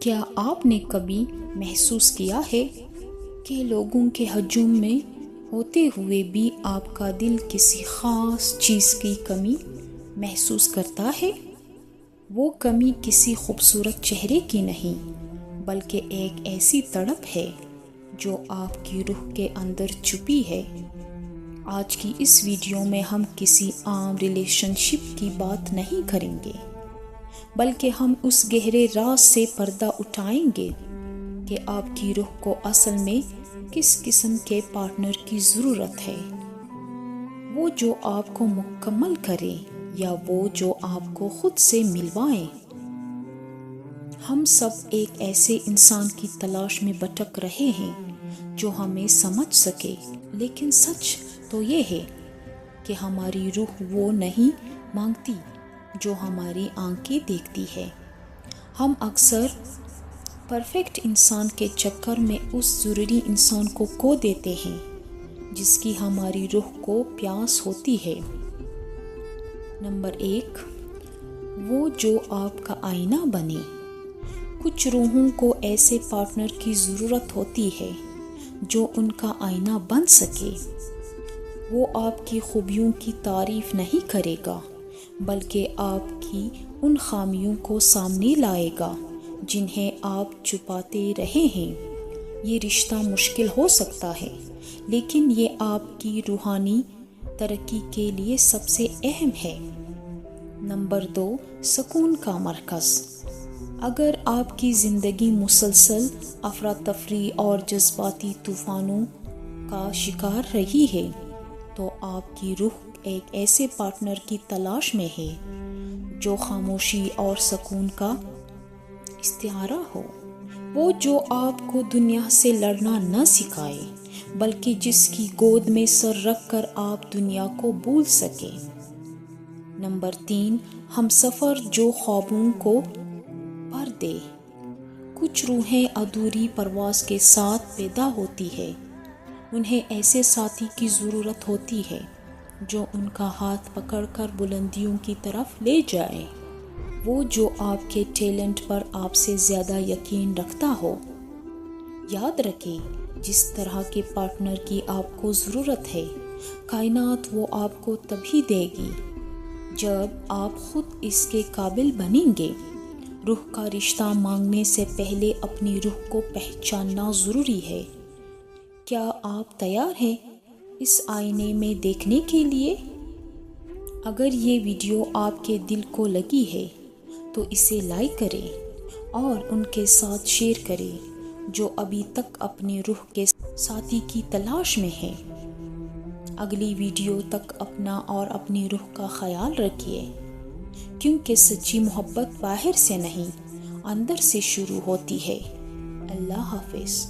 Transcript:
کیا آپ نے کبھی محسوس کیا ہے کہ لوگوں کے ہجوم میں ہوتے ہوئے بھی آپ کا دل کسی خاص چیز کی کمی محسوس کرتا ہے؟ وہ کمی کسی خوبصورت چہرے کی نہیں، بلکہ ایک ایسی تڑپ ہے جو آپ کی روح کے اندر چھپی ہے۔ آج کی اس ویڈیو میں ہم کسی عام ریلیشن شپ کی بات نہیں کریں گے، بلکہ ہم اس گہرے راز سے پردہ اٹھائیں گے کہ آپ کی روح کو اصل میں کس قسم کے پارٹنر کی ضرورت ہے۔ وہ جو آپ کو مکمل کرے یا وہ جو آپ کو خود سے ملوائے۔ ہم سب ایک ایسے انسان کی تلاش میں بھٹک رہے ہیں جو ہمیں سمجھ سکے، لیکن سچ تو یہ ہے کہ ہماری روح وہ نہیں مانگتی جو ہماری آنکھیں دیکھتی ہے۔ ہم اکثر پرفیکٹ انسان کے چکر میں اس ضروری انسان کو کھو دیتے ہیں جس کی ہماری روح کو پیاس ہوتی ہے۔ نمبر 1، وہ جو آپ کا آئینہ بنے۔ کچھ روحوں کو ایسے پارٹنر کی ضرورت ہوتی ہے جو ان کا آئینہ بن سکے۔ وہ آپ کی خوبیوں کی تعریف نہیں کرے گا، بلکہ آپ کی ان خامیوں کو سامنے لائے گا جنہیں آپ چھپاتے رہے ہیں۔ یہ رشتہ مشکل ہو سکتا ہے، لیکن یہ آپ کی روحانی ترقی کے لیے سب سے اہم ہے۔ نمبر 2، سکون کا مرکز۔ اگر آپ کی زندگی مسلسل افراتفری اور جذباتی طوفانوں کا شکار رہی ہے، تو آپ کی روح ایک ایسے پارٹنر کی تلاش میں ہے جو خاموشی اور سکون کا استعارہ ہو۔ وہ جو آپ کو دنیا سے لڑنا نہ سکھائے، بلکہ جس کی گود میں سر رکھ کر آپ دنیا کو بھول سکے۔ نمبر 3، ہمسفر جو خوابوں کو بھر دے۔ کچھ روحیں ادھوری پرواز کے ساتھ پیدا ہوتی ہے۔ انہیں ایسے ساتھی کی ضرورت ہوتی ہے جو ان کا ہاتھ پکڑ کر بلندیوں کی طرف لے جائے۔ وہ جو آپ کے ٹیلنٹ پر آپ سے زیادہ یقین رکھتا ہو۔ یاد رکھیں، جس طرح کے پارٹنر کی آپ کو ضرورت ہے، کائنات وہ آپ کو تبھی دے گی جب آپ خود اس کے قابل بنیں گے۔ روح کا رشتہ مانگنے سے پہلے اپنی روح کو پہچاننا ضروری ہے۔ کیا آپ تیار ہیں اس آئینے میں دیکھنے کے لیے؟ اگر یہ ویڈیو آپ کے دل کو لگی ہے تو اسے لائک کریں اور ان کے ساتھ شیئر کریں جو ابھی تک اپنی روح کے ساتھی کی تلاش میں ہیں۔ اگلی ویڈیو تک اپنا اور اپنی روح کا خیال رکھیے، کیونکہ سچی محبت باہر سے نہیں، اندر سے شروع ہوتی ہے۔ اللہ حافظ۔